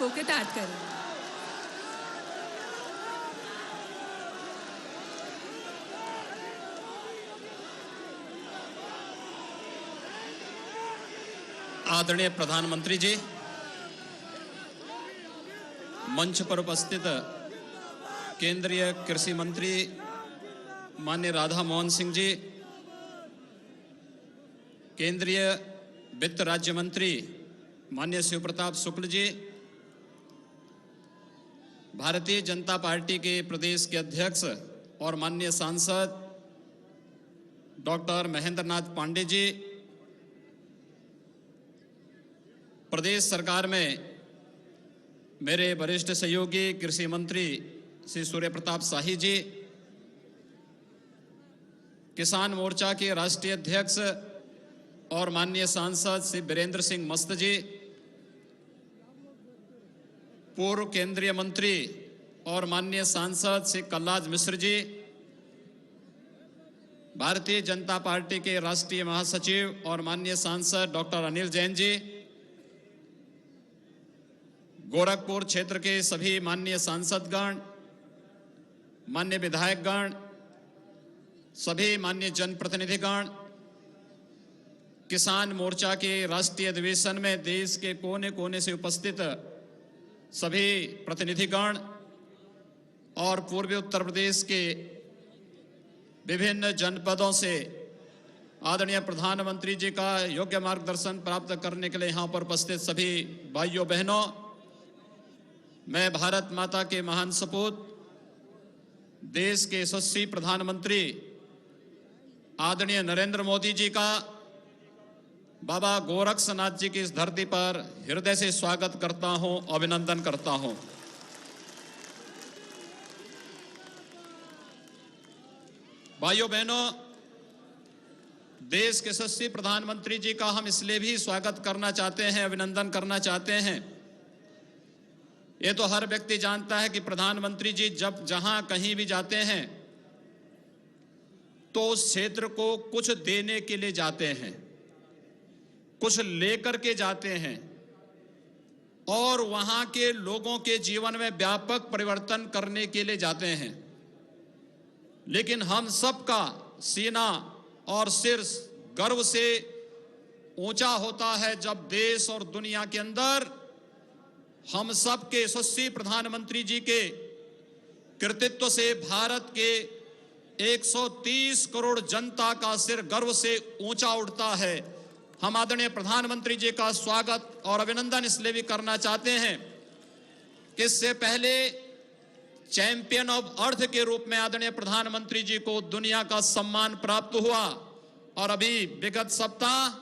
होकर तैयार करें। आदरणीय प्रधानमंत्री जी, मंच पर उपस्थित केंद्रीय कृषि मंत्री माननीय राधा मोहन सिंह जी, केंद्रीय वित्त राज्य मंत्री माननीय शिव प्रताप शुक्ल जी, भारतीय जनता पार्टी के प्रदेश के अध्यक्ष और माननीय सांसद डॉक्टर महेंद्र नाथ पांडे जी, प्रदेश सरकार में मेरे वरिष्ठ सहयोगी कृषि मंत्री श्री सूर्य प्रताप शाही जी, किसान मोर्चा के राष्ट्रीय अध्यक्ष और माननीय सांसद श्री वीरेंद्र सिंह मस्त जी, पूर्व केंद्रीय मंत्री और माननीय सांसद श्री कलराज मिश्र जी, भारतीय जनता पार्टी के राष्ट्रीय महासचिव और माननीय सांसद डॉक्टर अनिल जैन जी, गोरखपुर क्षेत्र के सभी माननीय सांसदगण, माननीय विधायकगण, सभी माननीय जनप्रतिनिधिगण, किसान मोर्चा के राष्ट्रीय अधिवेशन में देश के कोने कोने से उपस्थित सभी प्रतिनिधिगण और पूर्वी उत्तर प्रदेश के विभिन्न जनपदों से आदरणीय प्रधानमंत्री जी का योग्य मार्गदर्शन प्राप्त करने के लिए यहाँ पर उपस्थित सभी भाइयों बहनों, मैं भारत माता के महान सपूत देश के यशस्वी प्रधानमंत्री आदरणीय नरेंद्र मोदी जी का बाबा गोरक्षनाथ जी की इस धरती पर हृदय से स्वागत करता हूं, अभिनंदन करता हूं। भाइयों बहनों, देश के यशस्वी प्रधानमंत्री जी का हम इसलिए भी स्वागत करना चाहते हैं, अभिनंदन करना चाहते हैं। ये तो हर व्यक्ति जानता है कि प्रधानमंत्री जी जब जहां कहीं भी जाते हैं तो उस क्षेत्र को कुछ देने के लिए जाते हैं, कुछ लेकर के जाते हैं और वहां के लोगों के जीवन में व्यापक परिवर्तन करने के लिए जाते हैं। लेकिन हम सबका सीना और सिर गर्व से ऊंचा होता है जब देश और दुनिया के अंदर हम सब के यशस्वी प्रधानमंत्री जी के कृतित्व से भारत के 130 करोड़ जनता का सिर गर्व से ऊंचा उठता है। हम आदरणीय प्रधानमंत्री जी का स्वागत और अभिनंदन इसलिए भी करना चाहते हैं कि इससे पहले चैंपियन ऑफ अर्थ के रूप में आदरणीय प्रधानमंत्री जी को दुनिया का सम्मान प्राप्त हुआ और अभी विगत सप्ताह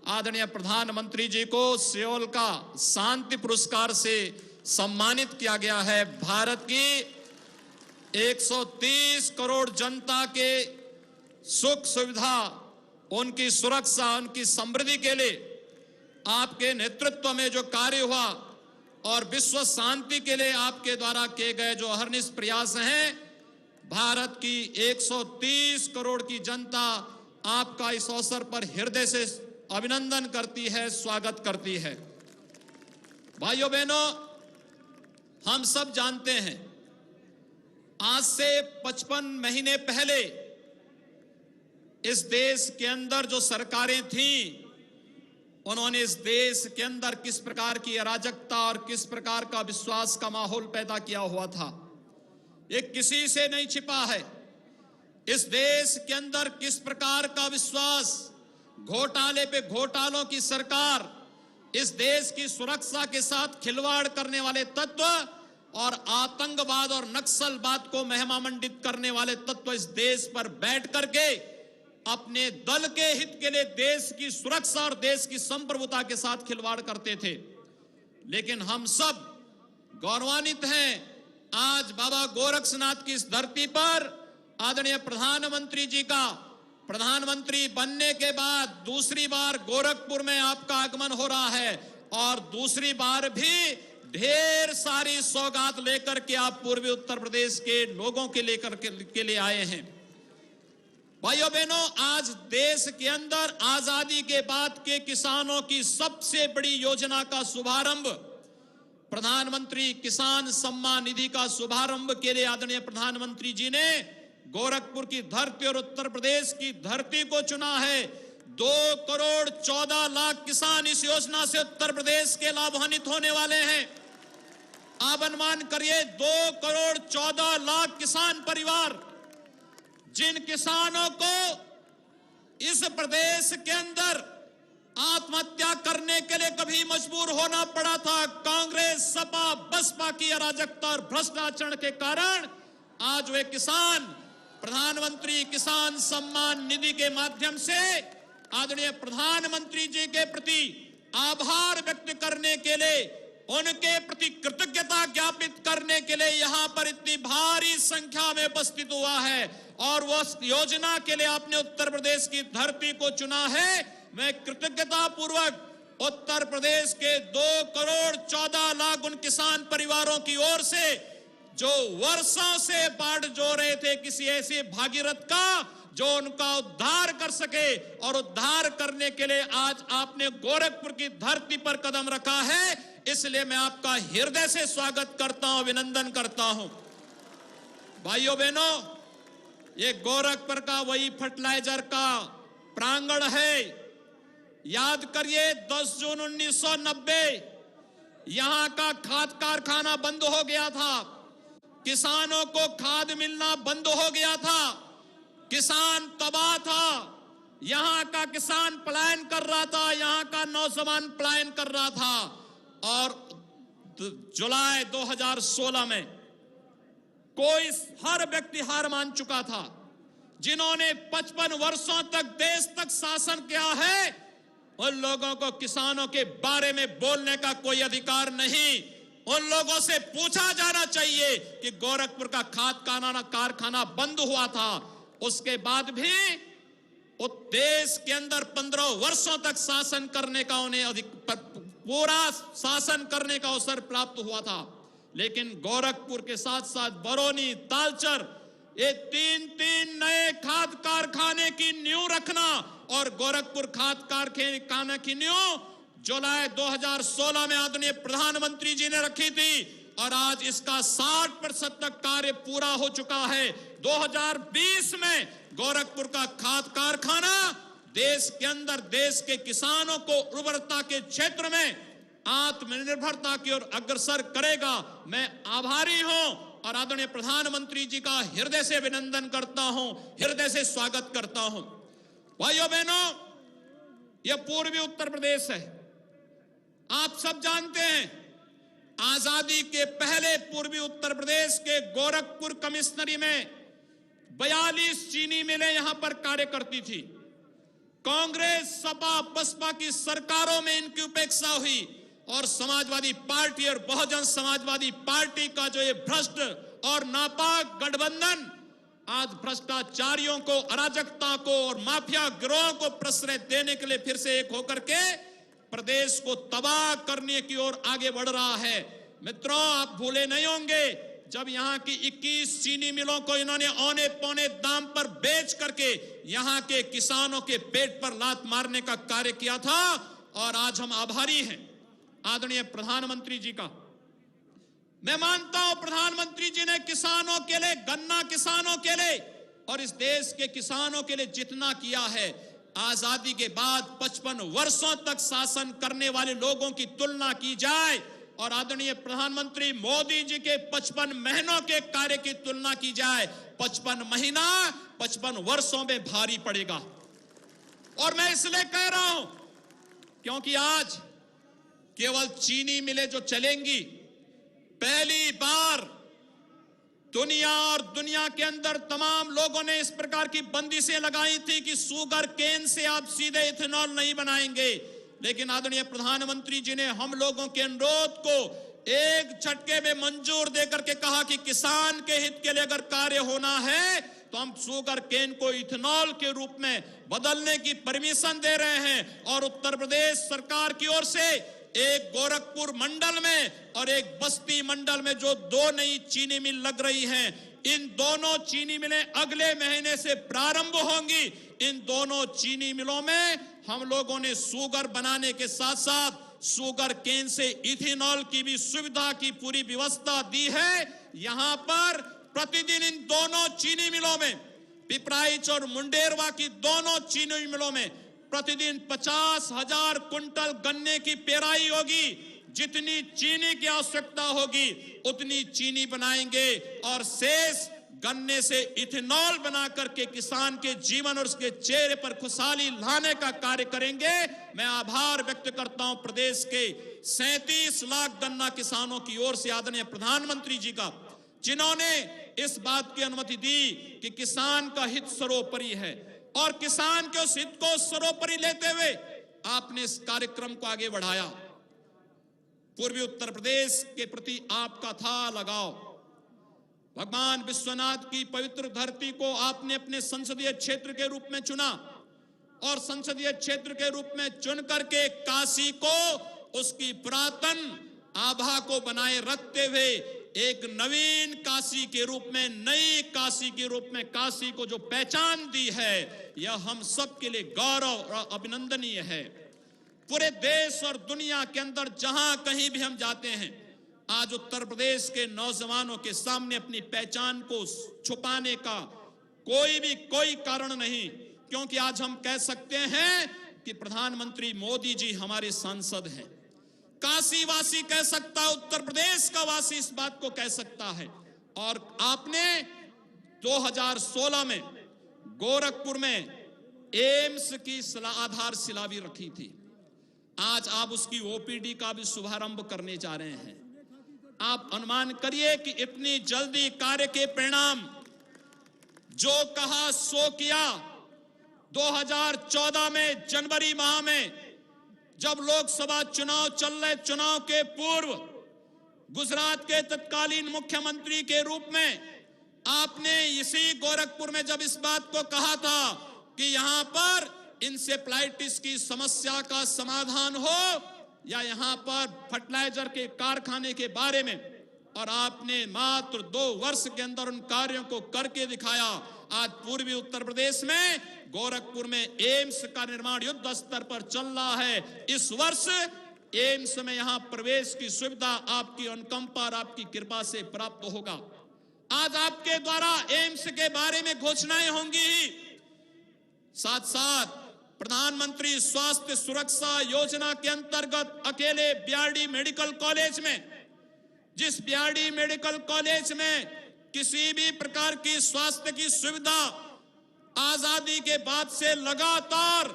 आदरणीय प्रधानमंत्री जी को सियोल का शांति पुरस्कार से सम्मानित किया गया है। भारत की 130 करोड़ जनता के सुख सुविधा, उनकी सुरक्षा, उनकी समृद्धि के लिए आपके नेतृत्व में जो कार्य हुआ और विश्व शांति के लिए आपके द्वारा किए गए जो अहर्निश प्रयास हैं, भारत की 130 करोड़ की जनता आपका इस अवसर पर हृदय से अभिनंदन करती है, स्वागत करती है। भाइयों बहनों, हम सब जानते हैं आज से 55 महीने पहले इस देश के अंदर जो सरकारें थीं, उन्होंने इस देश के अंदर किस प्रकार की अराजकता और किस प्रकार का विश्वास का माहौल पैदा किया हुआ था, ये किसी से नहीं छिपा है। इस देश के अंदर किस प्रकार का विश्वास, घोटाले पे घोटालों की सरकार, इस देश की सुरक्षा के साथ खिलवाड़ करने वाले तत्व और आतंकवाद और नक्सलवाद को महिमामंडित करने वाले तत्व इस देश पर बैठ करके अपने दल के हित के लिए देश की सुरक्षा और देश की संप्रभुता के साथ खिलवाड़ करते थे। लेकिन हम सब गौरवान्वित हैं, आज बाबा गोरक्षनाथ की इस धरती पर आदरणीय प्रधानमंत्री जी का प्रधानमंत्री बनने के बाद दूसरी बार गोरखपुर में आपका आगमन हो रहा है और दूसरी बार भी ढेर सारी सौगात लेकर के आप पूर्वी उत्तर प्रदेश के लोगों के लेकर के लिए आए हैं। भाइयों बहनों, आज देश के अंदर आजादी के बाद के किसानों की सबसे बड़ी योजना का शुभारंभ प्रधानमंत्री किसान सम्मान निधि का शुभारंभ के लिए आदरणीय प्रधानमंत्री जी ने गोरखपुर की धरती और उत्तर प्रदेश की धरती को चुना है। 2,14,00,000 किसान इस योजना से उत्तर प्रदेश के लाभान्वित होने वाले हैं। आप अनुमान करिए 2,14,00,000 किसान परिवार, जिन किसानों को इस प्रदेश के अंदर आत्महत्या करने के लिए कभी मजबूर होना पड़ा था, कांग्रेस, सपा, बसपा की अराजकता और भ्रष्टाचार के कारण आज वे किसान प्रधानमंत्री किसान सम्मान निधि के माध्यम से आदरणीय प्रधानमंत्री जी के प्रति आभार व्यक्त करने के लिए, उनके प्रति कृतज्ञता ज्ञापित करने के लिए यहां पर इतनी भारी संख्या में उपस्थित हुआ है। और वो योजना के लिए आपने उत्तर प्रदेश की धरती को चुना है। मैं कृतज्ञता पूर्वक उत्तर प्रदेश के 2,14,00,000 उन किसान परिवारों की ओर से जो वर्षों से बाट जो रहे थे किसी ऐसे भागीरथ का जो उनका उद्धार कर सके, और उद्धार करने के लिए आज आपने गोरखपुर की धरती पर कदम रखा है। इसलिए मैं आपका हृदय से स्वागत करता हूं, अभिनंदन करता हूं। भाइयों बहनों, ये गोरखपुर का वही फर्टिलाइजर का प्रांगण है। याद करिए 10 जून 1990 यहां का खाद कारखाना बंद हो गया था, किसानों को खाद मिलना बंद हो गया था, किसान तबाह था, यहां का किसान पलायन कर रहा था, यहां का नौजवान पलायन कर रहा था। और जुलाई 2016 में कोई हर व्यक्ति हार मान चुका था। जिन्होंने 55 वर्षों तक देश तक शासन किया है, उन लोगों को किसानों के बारे में बोलने का कोई अधिकार नहीं। उन लोगों से पूछा जाना चाहिए कि गोरखपुर का खाद कारखाना बंद हुआ था, उसके बाद भी उस देश के अंदर 15 वर्षों तक शासन करने का उन्हें पूरा शासन करने का अवसर प्राप्त हुआ था। लेकिन गोरखपुर के साथ साथ बरौनी, तालचर, ये 3 नए खाद कारखाने की नींव रखना और गोरखपुर खाद कारखाने की नींव जुलाई 2016 में आदरणीय प्रधानमंत्री जी ने रखी थी, और आज इसका 60% तक कार्य पूरा हो चुका है। 2020 में गोरखपुर का खाद कारखाना देश के अंदर देश के किसानों को उर्वरता के क्षेत्र में आत्मनिर्भरता की ओर अग्रसर करेगा। मैं आभारी हूं और आदरणीय प्रधानमंत्री जी का हृदय से अभिनंदन करता हूं, हृदय से स्वागत करता हूं। भाइयों बहनों, यह पूर्वी उत्तर प्रदेश है। आप सब जानते हैं आजादी के पहले पूर्वी उत्तर प्रदेश के गोरखपुर कमिश्नरी में 42 चीनी मिलें यहां पर कार्य करती थी। कांग्रेस, सपा, बसपा की सरकारों में इनकी उपेक्षा हुई और समाजवादी पार्टी और बहुजन समाजवादी पार्टी का जो ये भ्रष्ट और नापाक गठबंधन आज भ्रष्टाचारियों को, अराजकता को और माफिया गिरोह को प्रश्रय देने के लिए फिर से एक होकर के प्रदेश को तबाह करने की ओर आगे बढ़ रहा है। मित्रों, आप भूले नहीं होंगे जब यहाँ की 21 चीनी मिलों को इन्होंने औने पौने दाम पर बेच करके यहाँ के किसानों के पेट पर लात मारने का कार्य किया था। और आज हम आभारी हैं आदरणीय प्रधानमंत्री जी का। मैं मानता हूं प्रधानमंत्री जी ने किसानों के लिए, गन्ना किसानों के लिए और इस देश के किसानों के लिए जितना किया है, आजादी के बाद 55 वर्षों तक शासन करने वाले लोगों की तुलना की जाए और आदरणीय प्रधानमंत्री मोदी जी के 55 महीनों के कार्य की तुलना की जाए, 55 महीना 55 वर्षों में भारी पड़ेगा। और मैं इसलिए कह रहा हूं क्योंकि आज केवल चीनी मिलें जो चलेंगी, पहली बार दुनिया के अंदर तमाम लोगों ने इस प्रकार की बंदिशें लगाई थी कि शुगर केन से आप सीधे इथेनॉल नहीं बनाएंगे। लेकिन आदरणीय प्रधानमंत्री जी ने हम लोगों के अनुरोध को एक झटके में मंजूर देकर के कहा कि किसान के हित के लिए अगर कार्य होना है तो हम शुगर केन को इथेनॉल के रूप में बदलने की परमिशन दे रहे हैं। और उत्तर प्रदेश सरकार की ओर से एक गोरखपुर मंडल में और एक बस्ती मंडल में जो 2 नई चीनी मिल लग रही हैं, इन दोनों चीनी मिलें अगले महीने से प्रारंभ होंगी। इन दोनों चीनी मिलों में हम लोगों ने शुगर बनाने के साथ साथ शुगर केन से इथेनॉल की भी सुविधा की पूरी व्यवस्था दी है। यहां पर प्रतिदिन इन दोनों चीनी मिलों में, पिपराइच और मुंडेरवा की दोनों चीनी मिलों में प्रतिदिन 50,000 कुंटल गन्ने की पेराई होगी। जितनी चीनी की आवश्यकता होगी उतनी चीनी बनाएंगे और शेष गन्ने से इथेनॉल बना करके किसान के जीवन और उसके चेहरे पर खुशहाली लाने का कार्य करेंगे। मैं आभार व्यक्त करता हूं प्रदेश के 37 लाख गन्ना किसानों की ओर से आदरणीय प्रधानमंत्री जी का, जिन्होंने इस बात की अनुमति दी कि किसान का हित सर्वोपरि है और किसान के उस हित को सर्वोपरि लेते हुए आपने इस कार्यक्रम को आगे बढ़ाया। पूर्वी उत्तर प्रदेश के प्रति आपका था लगाव। भगवान विश्वनाथ की पवित्र धरती को आपने अपने संसदीय क्षेत्र के रूप में चुना और संसदीय क्षेत्र के रूप में चुन करके काशी को उसकी पुरातन आभा को बनाए रखते हुए एक नवीन काशी के रूप में, नई काशी के रूप में काशी को जो पहचान दी है, यह हम सब के लिए गौरव और अभिनंदनीय है। पूरे देश और दुनिया के अंदर जहां कहीं भी हम जाते हैं, आज उत्तर प्रदेश के नौजवानों के सामने अपनी पहचान को छुपाने का कोई कारण नहीं, क्योंकि आज हम कह सकते हैं कि प्रधानमंत्री मोदी जी हमारे सांसद हैं। काशी वासी कह सकता है, उत्तर प्रदेश का वासी इस बात को कह सकता है। और आपने 2016 में गोरखपुर में एम्स की आधारशिला भी रखी थी। आज आप उसकी ओपीडी का भी शुभारंभ करने जा रहे हैं। आप अनुमान करिए कि इतनी जल्दी कार्य के परिणाम, जो कहा सो किया। 2014 में जनवरी माह में जब लोकसभा चुनाव चल रहे, चुनाव के पूर्व गुजरात के तत्कालीन मुख्यमंत्री के रूप में आपने इसी गोरखपुर में जब इस बात को कहा था कि यहां पर इंसेफ्लाइटिस की समस्या का समाधान हो या यहां पर फर्टिलाइजर के कारखाने के बारे में, और आपने मात्र 2 वर्ष के अंदर उन कार्यों को करके दिखाया। आज पूर्वी उत्तर प्रदेश में गोरखपुर में एम्स का निर्माण युद्ध स्तर पर चल रहा है। इस वर्ष एम्स में यहां प्रवेश की सुविधा आपकी अनुकंपा और आपकी कृपा से प्राप्त होगा। आज आपके द्वारा एम्स के बारे में घोषणाएं होंगी ही, साथ साथ प्रधानमंत्री स्वास्थ्य सुरक्षा योजना के अंतर्गत अकेले बीआरडी मेडिकल कॉलेज में, जिस बीआरडी मेडिकल कॉलेज में किसी भी प्रकार की स्वास्थ्य की सुविधा आजादी के बाद से लगातार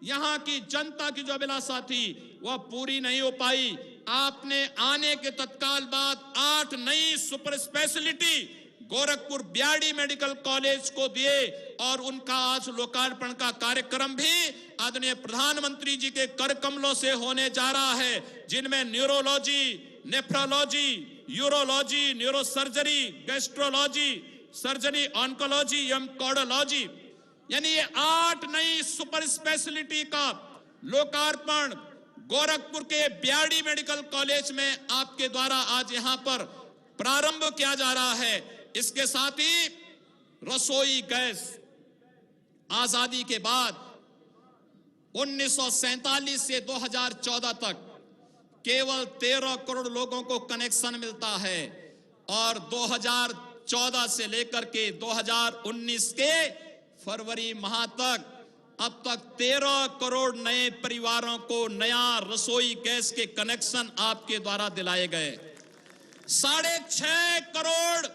यहां की जनता की जो अभिलाषा थी वह पूरी नहीं हो पाई, आपने आने के तत्काल बाद 8 नई super speciality Gorakhpur BRD medical college को दिए और उनका आज लोकार्पण का कार्यक्रम भी आदरणीय प्रधानमंत्री जी के कर कमलों से होने जा रहा है, जिनमें neurology, nephrology, urology, neurosurgery, gastrology, surgery, oncology एवं कार्डियोलॉजी, यानी ये 8 नई सुपर स्पेशलिटी का लोकार्पण गोरखपुर के बीआरडी मेडिकल कॉलेज में आपके द्वारा आज यहां पर प्रारंभ किया जा रहा है। इसके साथ ही रसोई गैस, आजादी के बाद 1947 से 2014 तक केवल 13 करोड़ लोगों को कनेक्शन मिलता है और 2014 से लेकर के 2019 के फरवरी माह तक अब तक 13 करोड़ नए परिवारों को नया रसोई गैस के कनेक्शन आपके द्वारा दिलाए गए। 6.5 करोड़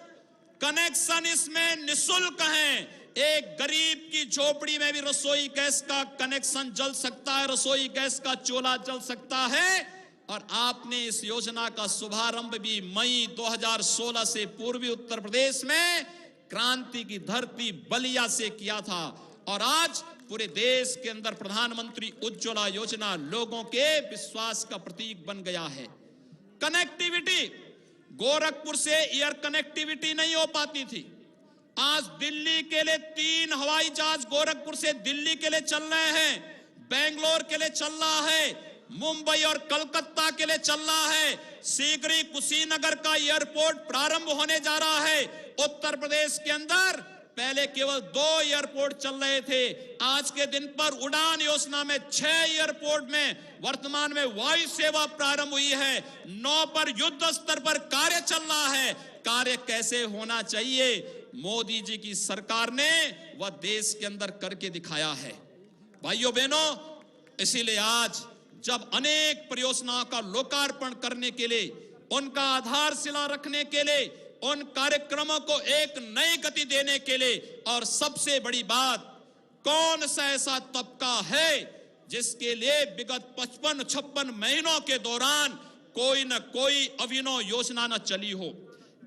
कनेक्शन इसमें निःशुल्क हैं। एक गरीब की झोपड़ी में भी रसोई गैस का कनेक्शन जल सकता है, रसोई गैस का चूल्हा जल सकता है। और आपने इस योजना का शुभारंभ भी मई 2016 से पूर्वी उत्तर प्रदेश में क्रांति की धरती बलिया से किया था और आज पूरे देश के अंदर प्रधानमंत्री उज्ज्वला योजना लोगों के विश्वास का प्रतीक बन गया है। कनेक्टिविटी, गोरखपुर से एयर कनेक्टिविटी नहीं हो पाती थी। आज दिल्ली के लिए 3 हवाई जहाज गोरखपुर से दिल्ली के लिए चल रहे हैं, बेंगलोर के लिए चल रहा है, मुंबई और कलकत्ता के लिए चल रहा है। शीघ्र ही कुशीनगर का एयरपोर्ट प्रारंभ होने जा रहा है। उत्तर प्रदेश के अंदर पहले केवल 2 एयरपोर्ट चल रहे थे, आज के दिन पर उड़ान योजना में 6 एयरपोर्ट में वर्तमान में वायु सेवा प्रारंभ हुई है। 9 पर युद्ध स्तर पर कार्य चल रहा है। कार्य कैसे होना चाहिए, मोदी जी की सरकार ने वह देश के अंदर करके दिखाया है। भाइयों बहनों, इसीलिए आज जब अनेक परियोजनाओं का लोकार्पण करने के लिए, उनका आधारशिला रखने के लिए, उन कार्यक्रमों को एक नई गति देने के लिए, और सबसे बड़ी बात, कौन सा ऐसा तबका है जिसके लिए विगत 55-56 महीनों के दौरान कोई न कोई अभिनव योजना न चली हो।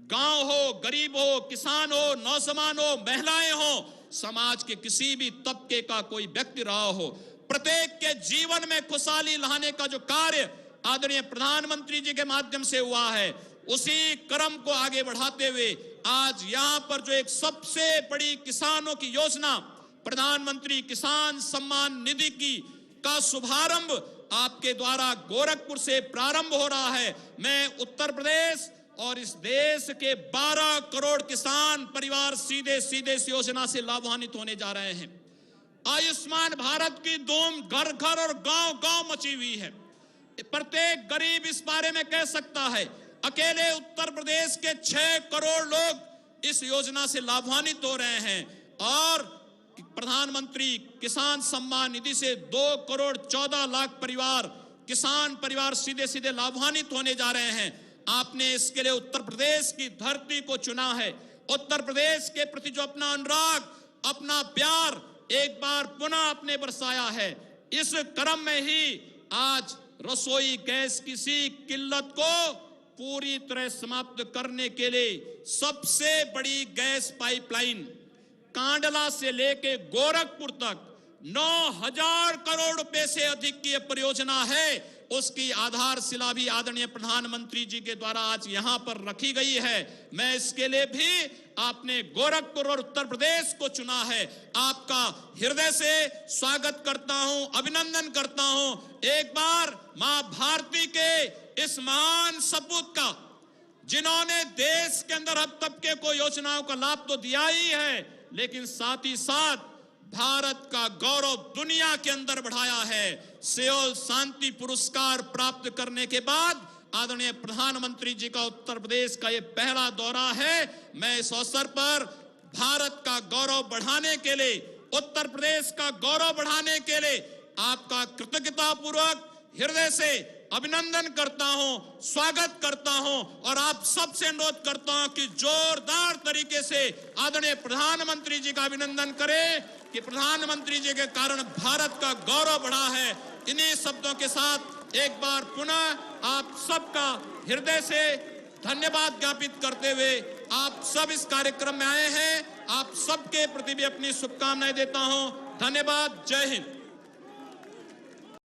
गांव हो, गरीब हो, किसान हो, नौजवान हो, महिलाएं हो, समाज के किसी भी तबके का कोई व्यक्ति रहा हो, प्रत्येक के जीवन में खुशहाली लाने का जो कार्य आदरणीय प्रधानमंत्री जी के माध्यम से हुआ है, उसी क्रम को आगे बढ़ाते हुए आज यहां पर जो एक सबसे बड़ी किसानों की योजना प्रधानमंत्री किसान सम्मान निधि की का शुभारंभ आपके द्वारा गोरखपुर से प्रारंभ हो रहा है। मैं उत्तर प्रदेश और इस देश के 12 करोड़ किसान परिवार सीधे सीधे इस योजना से लाभान्वित होने जा रहे हैं। आयुष्मान भारत की धूम घर घर और गांव गांव मची हुई है। प्रत्येक गरीब इस बारे में कह सकता है, अकेले उत्तर प्रदेश के 6 करोड़ लोग इस योजना से लाभान्वित हो रहे हैं, और प्रधानमंत्री किसान सम्मान निधि से 2 करोड़ 14 लाख परिवार, किसान परिवार सीधे सीधे लाभान्वित होने जा रहे हैं। आपने इसके लिए उत्तर प्रदेश की धरती को चुना है। उत्तर प्रदेश के प्रति जो अपना अनुराग, अपना प्यार एक बार पुनः आपने बरसाया है। इस क्रम में ही आज रसोई गैस की सी किल्लत को पूरी तरह समाप्त करने के लिए सबसे बड़ी गैस पाइपलाइन कांडला से लेके गोरखपुर तक 9,000 करोड़ रुपए से अधिक की परियोजना है। उसकी आधारशिला भी आदरणीय प्रधानमंत्री जी के द्वारा आज यहां पर रखी गई है। मैं इसके लिए भी आपने गोरखपुर और उत्तर प्रदेश को चुना है। आपका हृदय से स्वागत करता हूं, अभिनंदन करता हूं। एक बार मां भारती के इस महान सपूत का, जिन्होंने देश के अंदर हर तबके को योजनाओं का लाभ तो दिया ही है, लेकिन साथ ही साथ भारत का गौरव दुनिया के अंदर बढ़ाया है। सियोल शांति पुरस्कार प्राप्त करने के बाद आदरणीय प्रधानमंत्री जी का उत्तर प्रदेश का ये पहला दौरा है। मैं इस अवसर पर भारत का गौरव बढ़ाने के लिए, उत्तर प्रदेश का गौरव बढ़ाने के लिए आपका कृतज्ञतापूर्वक हृदय से अभिनंदन करता हूं, स्वागत करता हूं, और आप सबसे अनुरोध करता हूं कि जोरदार तरीके से आदरणीय प्रधानमंत्री जी का अभिनंदन करें कि प्रधानमंत्री जी के कारण भारत का गौरव बढ़ा है। इन्हीं शब्दों के साथ एक बार पुनः आप सबका हृदय से धन्यवाद ज्ञापित करते हुए आप सब इस कार्यक्रम में आए हैं, आप सबके प्रति भी अपनी शुभकामनाएं देता हूं। धन्यवाद। जय हिंद।